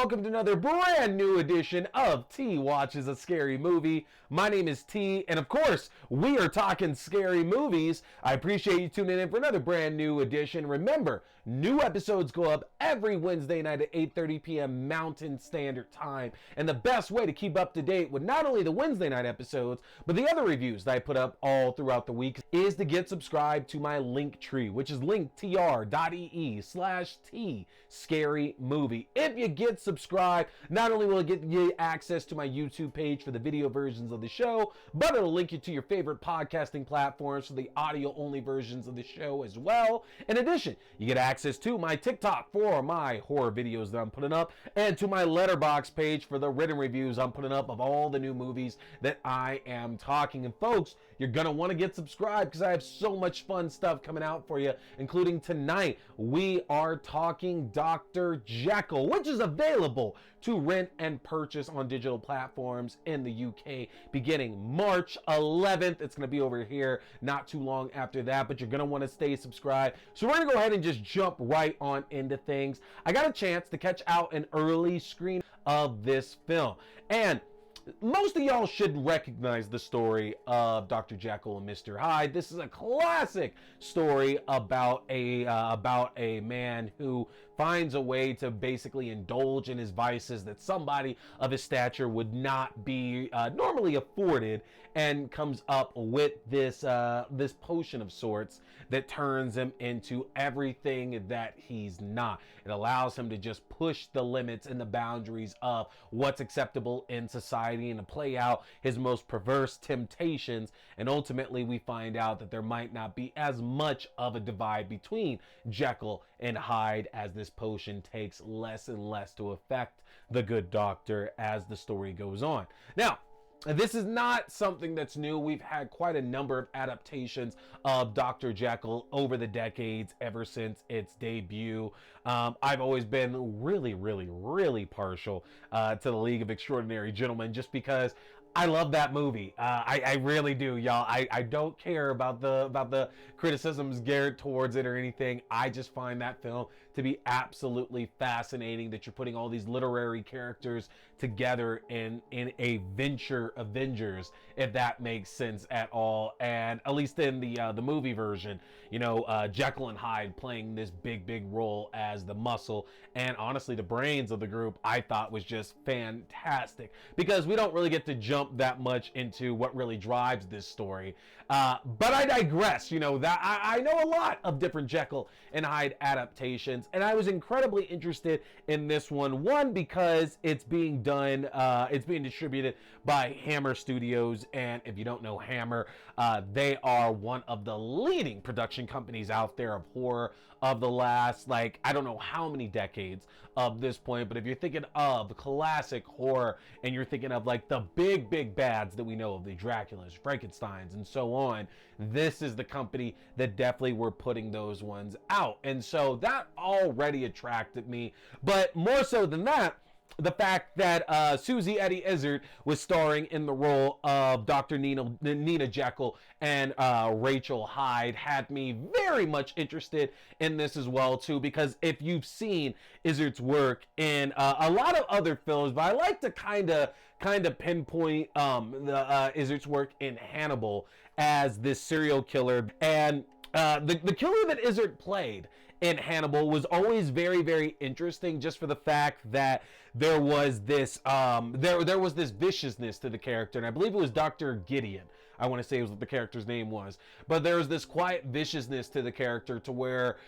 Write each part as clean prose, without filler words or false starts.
welcome to another brand new edition of T Watches a Scary Movie. My name is T, and of course, we are talking scary movies. I appreciate you tuning in for another brand new edition. Remember, new episodes go up every Wednesday night at 8:30 p.m. Mountain Standard Time, and the best way to keep up to date with not only the Wednesday night episodes, but the other reviews that I put up all throughout the week is to get subscribed to my link tree, which is linktr.ee/T Scary Movie. If you get subscribed, not only will it get you access to my YouTube page for the video versions of the show, but it'll link you to your favorite podcasting platforms for the audio only versions of the show as well. In addition, you get access to my TikTok for my horror videos that I'm putting up, and to my Letterboxd page for the written reviews I'm putting up of all the new movies that I am talking. And folks, you're gonna want to get subscribed because I have so much fun stuff coming out for you, including tonight we are talking Doctor Jekyll, which is available to rent and purchase on digital platforms in the UK beginning March 11th. It's going to be over here not too long after that, but you're going to want to stay subscribed. So we're going to go ahead and just jump right on into things. I got a chance to catch out an early screen of this film, and most of y'all should recognize the story of Dr. Jekyll and Mr. Hyde. This is a classic story about a man who finds a way to basically indulge in his vices that somebody of his stature would not be normally afforded, and comes up with this this potion of sorts that turns him into everything that he's not. It allows him to just push the limits and the boundaries of what's acceptable in society and to play out his most perverse temptations. And ultimately we find out that there might not be as much of a divide between Jekyll and Hyde, as this potion takes less and less to affect the good doctor as the story goes on. Now, this is not something that's new. We've had quite a number of adaptations of Dr. Jekyll over the decades, ever since its debut. I've always been really partial to the League of Extraordinary Gentlemen, just because I love that movie. I really do, y'all. I don't care about the criticisms geared towards it or anything. I just find that film to be absolutely fascinating, that you're putting all these literary characters together in a venture Avengers, if that makes sense at all. And at least in the movie version, you know, Jekyll and Hyde playing this big role as the muscle and honestly the brains of the group, I thought was just fantastic, because we don't really get to jump that much into what really drives this story. But I digress. You know, that I know a lot of different Jekyll and Hyde adaptations, and I was incredibly interested in this one because it's being done, it's being distributed by Hammer Studios. And if you don't know Hammer, they are one of the leading production companies out there of horror of the last, like, I don't know how many decades of this point. But if you're thinking of classic horror and you're thinking of like the big bads that we know of, the Draculas, Frankensteins, and so on, this is the company that definitely were putting those ones out. And so that already attracted me. But more so than that, the fact that Suzy Eddie Izzard was starring in the role of Dr. Nina Jekyll and Rachel Hyde had me very much interested in this as well too, because if you've seen Izzard's work in a lot of other films, but I like to kind of pinpoint Izzard's work in Hannibal as this serial killer. And the killer that Izzard played in Hannibal was always very interesting, just for the fact that there was this there was this viciousness to the character, and I believe it was Dr. Gideon, I want to say, was what the character's name was. But there was this quiet viciousness to the character, to where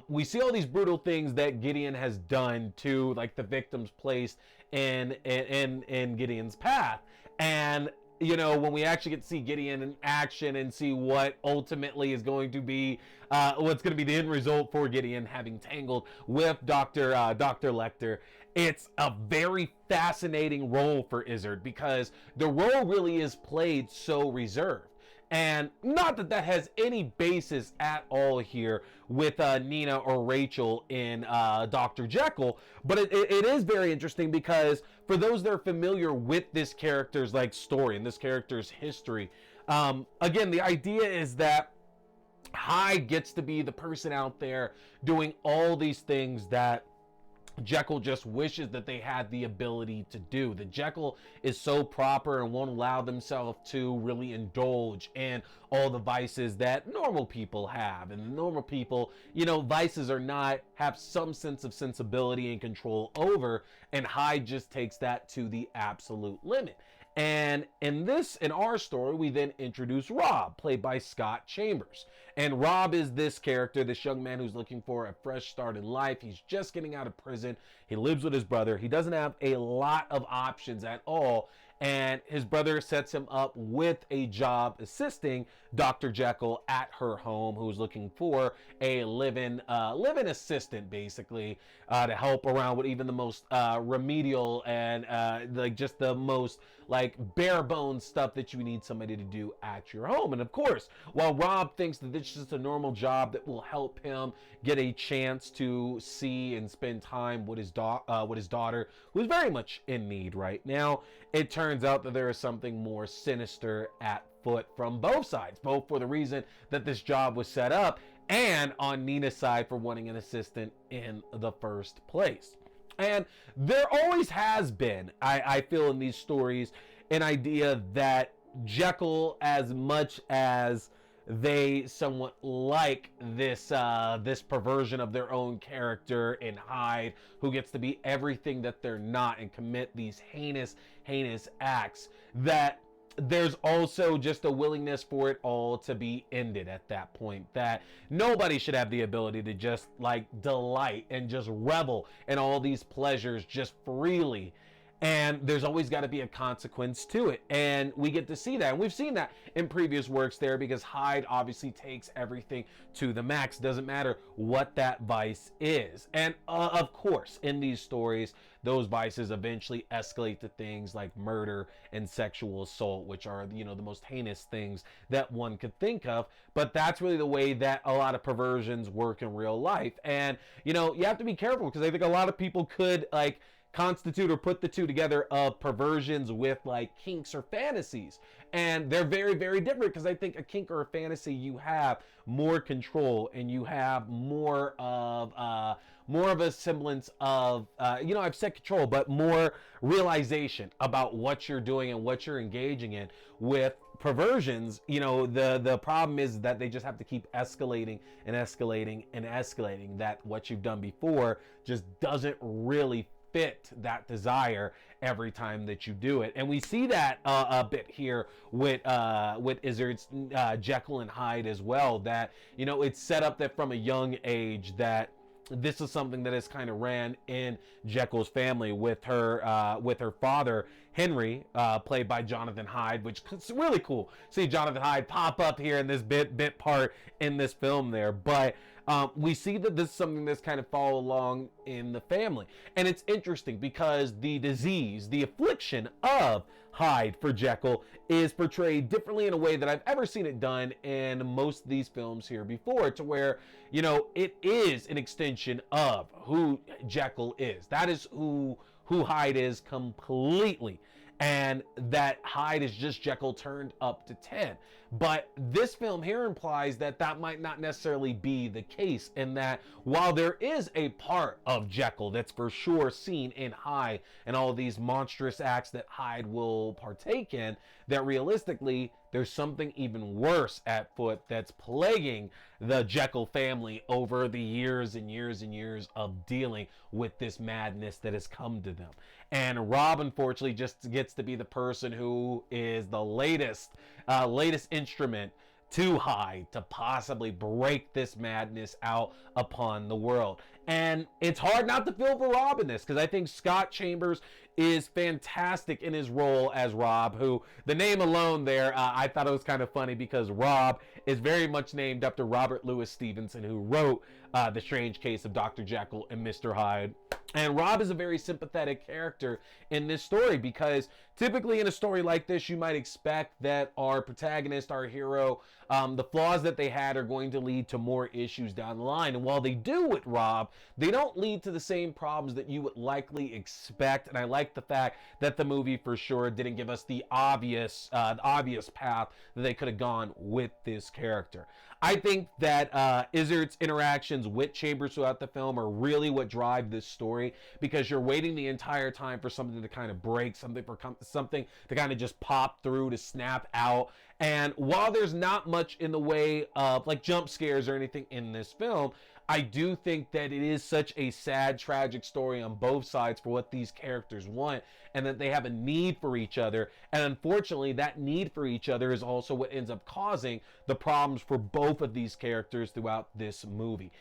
we see all these brutal things that Gideon has done to, like, the victims placed in Gideon's path. And you know, when we actually get to see Gideon in action and see what ultimately is going to be, what's going to be the end result for Gideon having tangled with Dr. Lecter, it's a very fascinating role for Izzard, because the role really is played so reserved. And not that that has any basis at all here with Nina or Rachel in Dr. Jekyll, but it is very interesting, because for those that are familiar with this character's like story and this character's history, again, the idea is that Hyde gets to be the person out there doing all these things that Jekyll just wishes that they had the ability to do. The Jekyll is so proper and won't allow themselves to really indulge in all the vices that normal people have. And the normal people, you know, vices or not, have some sense of sensibility and control over, and Hyde just takes that to the absolute limit. And in our story, we then introduce Rob, played by Scott Chambers. And Rob is this character, this young man who's looking for a fresh start in life. He's just getting out of prison. He lives with his brother. He doesn't have a lot of options at all. And his brother sets him up with a job assisting Dr. Jekyll at her home, who's looking for a live-in assistant, basically, to help around with even the most remedial and like just the most like bare bones stuff that you need somebody to do at your home. And of course, while Rob thinks that this is just a normal job that will help him get a chance to see and spend time with his daughter, who's very much in need right now, it turns out that there is something more sinister at foot from both sides, both for the reason that this job was set up and on Nina's side for wanting an assistant in the first place. And there always has been, I feel in these stories, an idea that Jekyll, as much as they somewhat like this perversion of their own character in Hyde, who gets to be everything that they're not and commit these heinous acts, that there's also just a willingness for it all to be ended at that point, that nobody should have the ability to just like delight and just revel in all these pleasures just freely. And there's always got to be a consequence to it. And we get to see that. And we've seen that in previous works there, because Hyde obviously takes everything to the max. Doesn't matter what that vice is. And of course, in these stories, those vices eventually escalate to things like murder and sexual assault, which are, you know, the most heinous things that one could think of. But that's really the way that a lot of perversions work in real life. And, you know, you have to be careful, because I think a lot of people could like constitute or put the two together of perversions with like kinks or fantasies, and they're very, very different, because I think a kink or a fantasy, you have more control and you have more of a semblance of you know, I've said control, but more realization about what you're doing and what you're engaging in. With perversions, you know, the problem is that they just have to keep escalating and escalating and escalating, that what you've done before just doesn't really fit that desire every time that you do it. And we see that a bit here with Izzard's Jekyll and Hyde as well, that, you know, it's set up that from a young age that this is something that has kind of ran in Jekyll's family with her father, Henry, played by Jonathan Hyde, which is really cool. See Jonathan Hyde pop up here in this bit part in this film there. But we see that this is something that's kind of followed along in the family. And it's interesting because the disease, the affliction of Hyde for Jekyll is portrayed differently in a way that I've ever seen it done in most of these films here before, to where, you know, it is an extension of who Jekyll is. That is who Hyde is completely. And that Hyde is just Jekyll turned up to 10. But this film here implies that that might not necessarily be the case, and that while there is a part of Jekyll that's for sure seen in Hyde and all these monstrous acts that Hyde will partake in, that realistically there's something even worse at foot that's plaguing the Jekyll family over the years and years and years of dealing with this madness that has come to them. And Rob, unfortunately, just gets to be the person who is the latest instrument to Hyde to possibly break this madness out upon the world. And it's hard not to feel for Rob in this, because I think Scott Chambers is fantastic in his role as Rob, who, the name alone there, I thought it was kind of funny, because Rob is very much named after Robert Louis Stevenson, who wrote The Strange Case of Dr. Jekyll and Mr. Hyde. And Rob is a very sympathetic character in this story, because typically in a story like this, you might expect that our protagonist, our hero, the flaws that they had are going to lead to more issues down the line. And while they do with Rob, they don't lead to the same problems that you would likely expect. And I like the fact that the movie for sure didn't give us the obvious path that they could have gone with this character. I think that Izzard's interactions with Chambers throughout the film are really what drive this story, because you're waiting the entire time for something to kind of break, something to kind of just pop through, to snap out. And while there's not much in the way of like jump scares or anything in this film, I do think that it is such a sad, tragic story on both sides for what these characters want, and that they have a need for each other. And unfortunately, that need for each other is also what ends up causing the problems for both of these characters throughout this movie.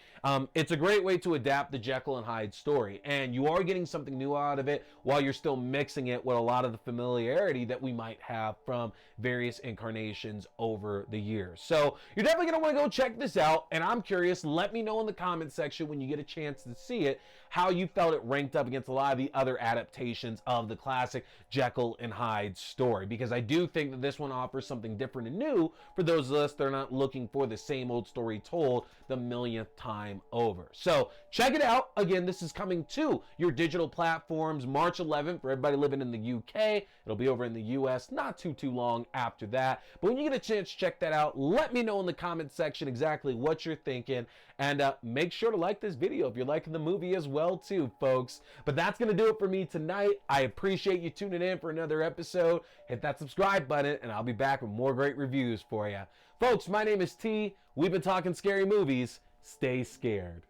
It's a great way to adapt the Jekyll and Hyde story, and you are getting something new out of it while you're still mixing it with a lot of the familiarity that we might have from various incarnations over the years. So you're definitely going to want to go check this out, and I'm curious, let me know in the comment section when you get a chance to see it how you felt it ranked up against a lot of the other adaptations of the classic Jekyll and Hyde story, because I do think that this one offers something different and new for those of us that are not looking for the same old story told the millionth time over. So check it out. Again, this is coming to your digital platforms March 11th for everybody living in the UK. It'll be over in the US not too long after that. But when you get a chance to check that out, let me know in the comment section exactly what you're thinking, and make sure to like this video if you're liking the movie as well too, folks. But that's gonna do it for me tonight. I appreciate you tuning in for another episode. Hit that subscribe button and I'll be back with more great reviews for you. Folks, my name is T. We've been talking scary movies. Stay scared.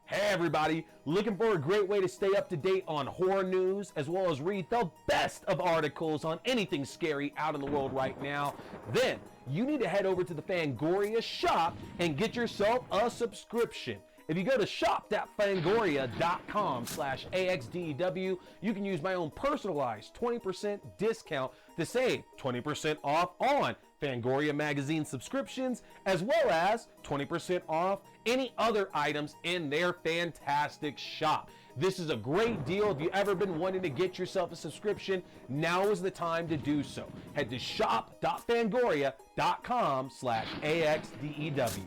Hey everybody, looking for a great way to stay up to date on horror news, as well as read the best of articles on anything scary out in the world right now? Then you need to head over to the Fangoria shop and get yourself a subscription. If you go to shop.fangoria.com/AXDEW, you can use my own personalized 20% discount to save 20% off on Fangoria magazine subscriptions, as well as 20% off any other items in their fantastic shop. This is a great deal. If you've ever been wanting to get yourself a subscription, now is the time to do so. Head to shop.fangoria.com/AXDEW.